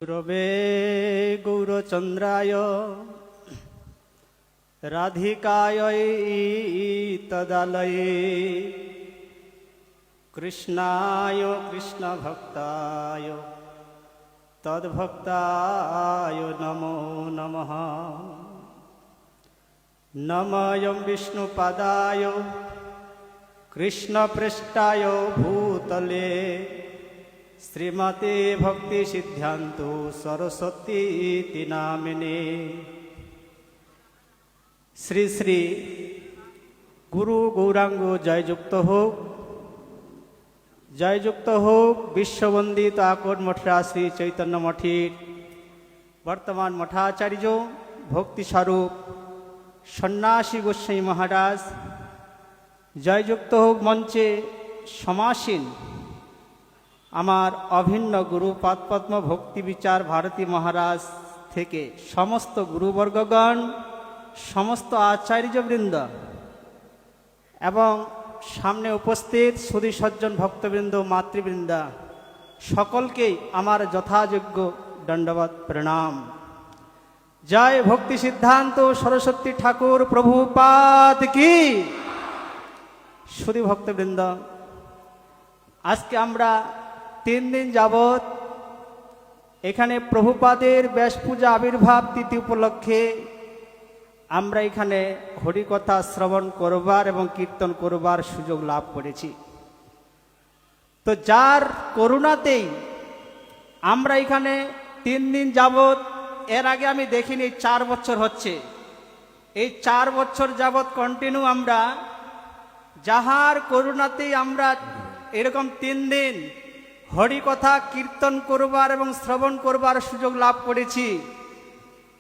গুরবে গৌরচন্দ্রায় রাধিকায় তদালয়ে কৃষ্ণায় কৃষ্ণভক্তায় তদ্ভক্তায় নমো নমঃ। নমঃ বিষ্ণুপাদায় কৃষ্ণপৃষ্ঠায় ভূতলে শ্রীমতে ভক্তি সিদ্ধান্ত সরস্বতী নামিনে। শ্রী শ্রী গুরু গৌরাঙ্গ জয়যুক্ত হোক, জয়যুক্ত হোক বিশ্ববন্দিত আকট মঠরা শ্রী চৈতন্য মঠের বর্তমান মঠাচার্য ভক্তিস্বরূপ সন্ন্যাসী গোস্বামী মহারাজ, জয়যুক্ত হোক মঞ্চে সমাসীন আমার অভিন্ন গুরু পাদপদ্ম ভক্তি বিচার ভারতী মহারাজ থেকে সমস্ত গুরুবর্গগণ, সমস্ত আচার্যবৃন্দ এবং সামনে উপস্থিত সুধী সজ্জন ভক্তবৃন্দ, মাতৃবৃন্দ, সকলকেই আমার যথাযোগ্য দণ্ডবত প্রণাম। জয় ভক্তি সিদ্ধান্ত সরস্বতী ঠাকুর প্রভুপাদ কি। সুধী ভক্তবৃন্দ, আজকে আমরা 3 দিন যাবৎ এখানে প্রভুপাদের ব্যাস পূজা আবির্ভাব তিথি উপলক্ষে আমরা এখানে হরিকথা শ্রবণ করবার এবং কীর্তন করবার সুযোগ লাভ করেছি। তো যার করুণাতেই আমরা এখানে 3 দিন যাবৎ, এর আগে আমি দেখিনি 4 বছর হচ্ছে, এই 4 বছর যাবৎ কন্টিনিউ আমরা যাহার করুণাতেই আমরা এরকম 3 দিন হরিকথা কীর্তন করবার এবং শ্রবণ করবার সুযোগ লাভ করেছি।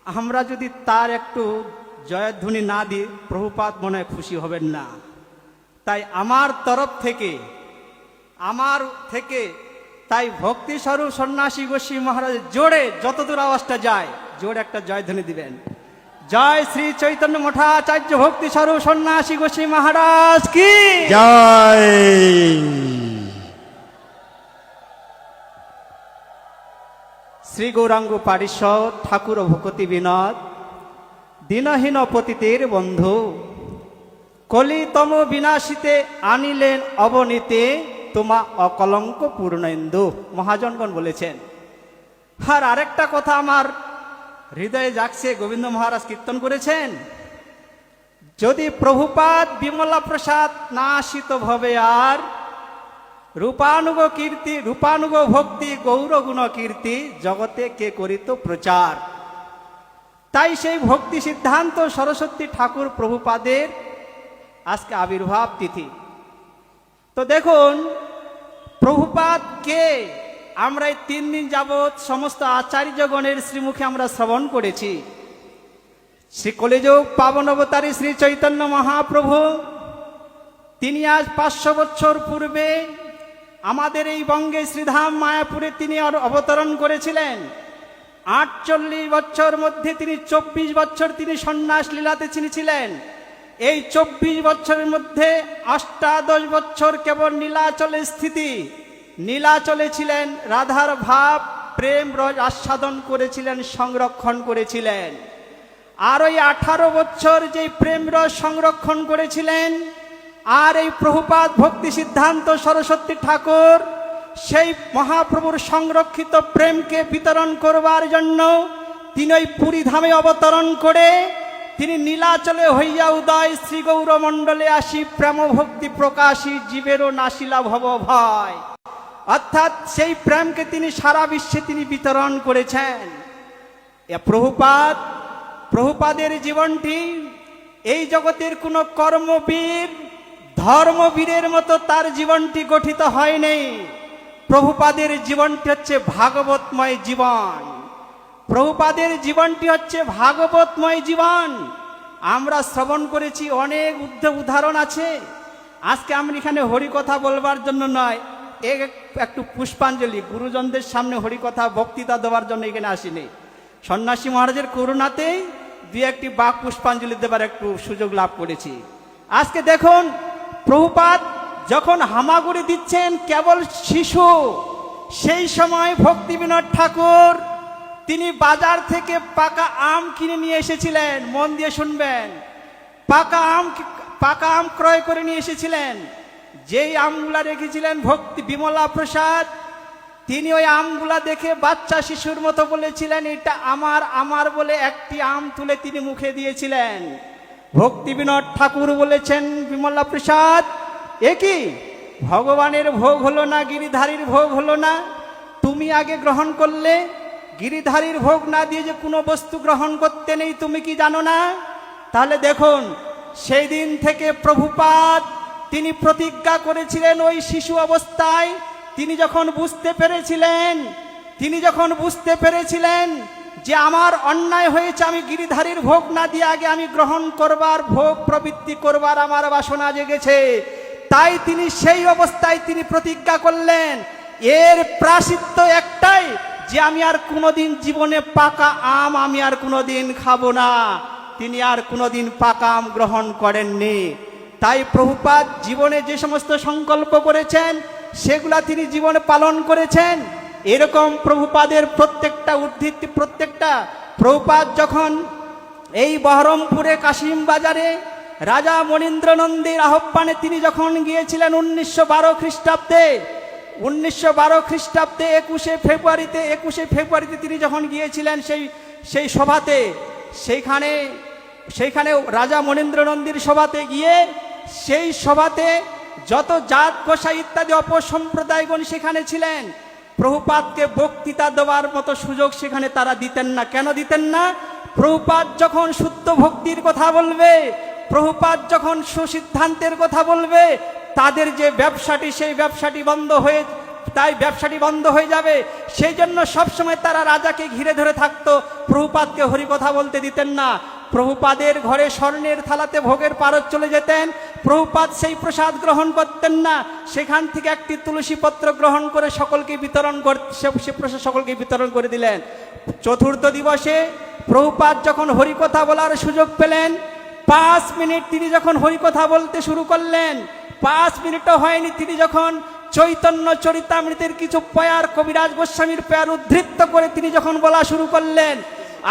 আমরা যদি তার একটু জয়ধ্বনি না দিই, প্রভুপাদ মনে হয় খুশি হবেন না। তাই আমার তরফ থেকে তাই ভক্তি স্বরূপ সন্ন্যাসী গোস্বামী মহারাজ জোরে যতদূর আওয়াজটা যায় জোরে একটা জয়ধ্বনি দিবেন। জয় শ্রী চৈতন্য মঠাচার্য ভক্তি স্বরূপ সন্ন্যাসী গোস্বামী মহারাজ কি জয়। শ্রী গৌরাঙ্গ পারিষদ ঠাকুর ভকতি বিনোদ দীনহীন পতিতের বন্ধু, কলিতম বিনাশিতে আনিলেন অবনীতে তোমা অকলঙ্ক পূর্ণেন্দু, মহাজনগণ বলেছেন। আর আরেকটা কথা আমার হৃদয়ে জাগছে, গোবিন্দ মহারাজ কীর্তন করেছেন, যদি প্রভুপাদ বিমলা প্রসাদ না আসিত ভবে আর রূপানুগ কীর্তি রূপানুগ ভক্তি গৌরগুণ কীর্তি জগতে কে করিত প্রচার। তাই সেই ভক্তি সিদ্ধান্ত সরস্বতী ঠাকুর প্রভুপাদের আজকে আবির্ভাব তিথি। তো দেখুন প্রভুপাদ কে, আমরা এই 3 দিন যাবৎ সমস্ত আচার্যগণের শ্রীমুখে আমরা শ্রবণ করেছি। শ্রী কলিযুগ পাবন অবতারী শ্রী চৈতন্য মহাপ্রভু, তিনি আজ 500 বছর পূর্বে আমাদের এই বঙ্গে শ্রীধাম মায়াপুরে তিনি অবতরণ করেছিলেন। 48 বছর মধ্যে তিনি 24 বছর তিনি সন্ন্যাস লীলাতে ছিলেন। এই 24 বছরের মধ্যে 18 বছর কেবল নীলাচলে স্থিতি, নীলাচলে ছিলেন, রাধার ভাব প্রেম রস আস্বাদন করেছিলেন, সংরক্ষণ করেছিলেন। আর ওই 18 বছর যে প্রেম রস সংরক্ষণ করেছিলেন, আর এই প্রভুপাদ ভক্তি সিদ্ধান্ত সরস্বতী ঠাকুর সেই মহাপ্রভুর সংরক্ষিত প্রেমকে বিতরণ করবার জন্য তিনি ওই পুরী ধামে অবতরণ করে তিনি নীলাচলে হইয়া উদয় শ্রী গৌরমণ্ডলে আসি প্রেম ভক্তি প্রকাশী জীবেরও নাশিলা ভব ভয়, অর্থাৎ সেই প্রেমকে তিনি সারা বিশ্বে তিনি বিতরণ করেছেন। প্রভুপাদের জীবনটি এই জগতের কোনো কর্মবীর ধর্মবীরের মতো তার জীবনটি গঠিত হয়নি। প্রভুপাদের জীবনটি হচ্ছে ভাগবতময় জীবন, প্রভুপাদের জীবনটি হচ্ছে ভাগবতময় জীবন। আমরা শ্রবণ করেছি, অনেক উদাহরণ আছে। আজকে আমি এখানে হরিকথা বলবার জন্য নয়, একটু পুষ্পাঞ্জলি গুরুজনদের সামনে হরিকথা বক্তৃতা দেওয়ার জন্য এখানে আসিনি। সন্ন্যাসী মহারাজের করুণাতেই 2-1টি বাক পুষ্পাঞ্জলি দেবার একটু সুযোগ লাভ করেছি। আজকে দেখুন প্রভুপাদ যখন হামাগুড়ি দিচ্ছেন কেবল শিশু, সেই সময় ভক্তি বিনোদ ঠাকুর তিনি বাজার থেকে পাকা আম কিনে নিয়ে এসেছিলেন। মন দিয়ে শুনবেন, পাকা আম ক্রয় করে নিয়ে এসেছিলেন। যেই আমগুলা রেখেছিলেন ভক্তি বিমলা প্রসাদ, তিনি ওই আমগুলা দেখে বাচ্চা শিশুর মতো বলেছিলেন, এটা আমার আমার বলে একটি আম তুলে তিনি মুখে দিয়েছিলেন। ভক্তি বিনোদ ঠাকুর বলেছেন, বিমলা প্রসাদ, এ কি ভগবানের ভোগ হলো না, গিরিধারীর ভোগ হলো না? তুমি আগে গ্রহণ করলে, গিরিধারীর ভোগ না দিয়ে যে কোনো বস্তু গ্রহণ করতে নেই, তুমি কি জানো না? তাহলে দেখুন, সেই দিন থেকে প্রভুপাদ তিনি প্রতিজ্ঞা করেছিলেন ওই শিশু অবস্থায়। তিনি যখন বুঝতে পেরেছিলেন যে আমার অন্যায় হয়েছে, আমি গিরিধারীর ভোগ না দিয়ে আগে আমি গ্রহণ করবার, ভোগ প্রবৃত্তি করবার আমার বাসনা জেগেছে, তাই তিনি সেই অবস্থায় তিনি প্রতিজ্ঞা করলেন, এর প্রায়শ্চিত্ত একটাই, যে আমি আর কোনোদিন জীবনে পাকা আম আমি আর কোনোদিন খাবো না। তিনি আর কোনোদিন পাকা আম গ্রহণ করেননি। তাই প্রভুপাদ জীবনে যে সমস্ত সংকল্প করেছেন সেগুলা তিনি জীবনে পালন করেছেন। এরকম প্রভুপাদের প্রত্যেকটা প্রভুপাদ যখন এই বহরমপুরে কাশিম বাজারে রাজা মনীন্দ্রনন্দীর আহ্বানে তিনি যখন গিয়েছিলেন 1912 খ্রিস্টাব্দে, 1912 খ্রিস্টাব্দে 21শে ফেব্রুয়ারিতে তিনি যখন গিয়েছিলেন সেই সভাতে, সেইখানে রাজা মনীন্দ্রনন্দীর সভাতে গিয়ে, সেই সভাতে যত জাত গোসাই ইত্যাদি অপসম্প্রদায়গণ সেখানে ছিলেন, প্রভুপাদকে বক্তৃতা দেওয়ার মতো সুযোগ সেখানে তারা দিতেন না। কেন দিতেন না? প্রভুপাদ যখন শুদ্ধ ভক্তির কথা বলবে, প্রভুপাদ যখন সুসিদ্ধান্তের কথা বলবে, তাদের যে ব্যবসাটি, সেই ব্যবসাটি বন্ধ হয়ে যাবে। সেই জন্য সবসময় তারা রাজাকে ঘিরে ধরে থাকতো, প্রভুপাদকে হরিকথা বলতে দিতেন না। প্রভুপাদের ঘরে স্বর্ণের থালাতে ভোগের পারদ চলে যেতেন, প্রভুপাদ সেই প্রসাদ গ্রহণ করতেন না। সেখান থেকে একটি তুলসী পত্র গ্রহণ করে সকলকে বিতরণ করে দিলেন। চতুর্থ দিবসে প্রভুপাদ যখন হরিকথা বলার সুযোগ পেলেন, 5 মিনিট তিনি যখন হরিকথা বলতে শুরু করলেন, 5 মিনিটও হয়নি, তিনি যখন চৈতন্য চরিতামৃতের কিছু পয়ার, কবিরাজ গোস্বামীর পয়ার উদ্ধৃত করে তিনি যখন বলা শুরু করলেন,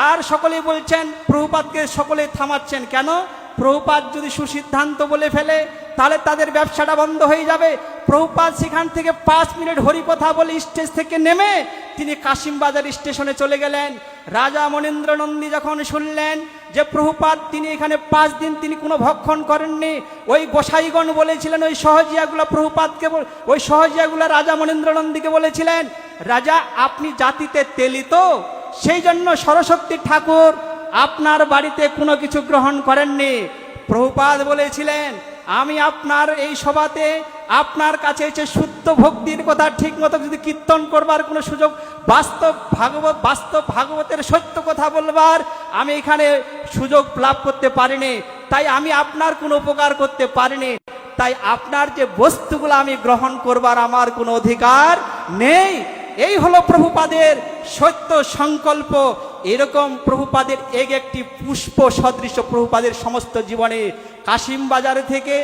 আর সকলেই বলছেন, প্রভুপাদকে সকলে থামাচ্ছেন। কেন? প্রভুপাদ যদি সুসিদ্ধান্ত বলে ফেলে তাহলে তাদের ব্যবসাটা বন্ধ হয়ে যাবে। প্রভুপাদ সেখান থেকে 5 মিনিট হরিকথা বলে স্টেজ থেকে নেমে তিনি কাশিমবাজার স্টেশনে চলে গেলেন। রাজা মনীন্দ্রনন্দী যখন শুনলেন যে প্রভুপাদ তিনি এখানে 5 দিন তিনি কোনো ভক্ষণ করেননি, ওই গোসাইগণ বলেছিলেন, ওই সহজিয়াগুলা রাজা মনীন্দ্রনন্দীকে বলেছিলেন, রাজা আপনি জাতিতে তেলি তো, সেই জন্য সরস্বতী ঠাকুর আপনার বাড়িতে কোনো কিছু গ্রহণ করেননি। প্রভুপাদ বলেছিলেন, আমি আপনার এই সভাতে আপনার কাছে এসে শুদ্ধ ভক্তির কথা ঠিক মতো যদি কীর্তন করবার কোনো সুযোগ, বাস্তব ভাগবতের সত্য কথা বলবার আমি এখানে সুযোগ লাভ করতে পারিনি, তাই আমি আপনার কোনো উপকার করতে পারিনি, তাই আপনার যে বস্তুগুলো আমি গ্রহণ করবার আমার কোনো অধিকার নেই। এই হলো প্রভুপাদের সত্য সংকল্প। এরকম প্রভুপাদের একটি পুষ্প সদৃশ প্রভুপাদের সমস্ত জীবনে, কাশিম বাজার থেকে,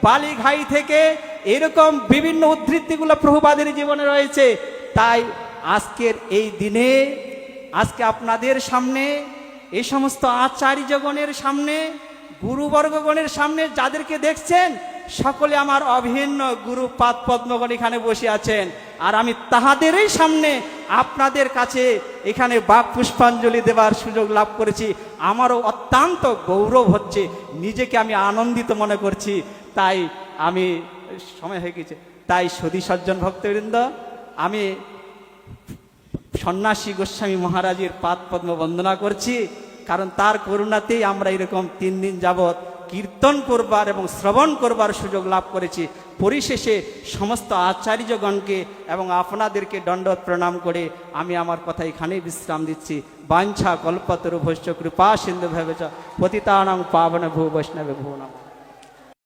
বালিঘাই থেকে এরকম বিভিন্ন উদ্ধৃতিগুলো প্রভুপাদের জীবনে রয়েছে। তাই আজকের এই দিনে, আজকে আপনাদের সামনে, এই সমস্ত আচার্যগণের সামনে, গুরুবর্গগণের সামনে যাদেরকে দেখছেন, সকলে আমার অভিন্ন গুরু পাদ পদ্মগণ এখানে বসে আছেন, আর আমি তাহাদেরই সামনে আপনাদের কাছে এখানে বাক পুষ্পাঞ্জলি দেবার সুযোগ লাভ করেছি। আমারও অত্যন্ত গৌরব হচ্ছে, নিজেকে আমি আনন্দিত মনে করছি। তাই আমি, সময় হয়ে গেছে, তাই সদী সজ্জন ভক্তবৃন্দ, আমি সন্ন্যাসী গোস্বামী মহারাজের পাদ পদ্ম বন্দনা করছি, কারণ তার করুণাতেই আমরা এরকম 3 দিন যাবৎ কীর্তন করবার এবং শ্রবণ করবার সুযোগ লাভ করেছি। পরিশেষে সমস্ত আচার্যগণকে এবং আপনাদেরকে দণ্ডবত প্রণাম করে আমি আমার কথা এখানেই বিশ্রাম দিচ্ছি। বাঞ্ছা কল্পতরু ভৈষ্য কৃপা সিন্ধু ভবেচ পতিতানাং পাবন ভূ বৈষ্ণবে ভূ নমঃ।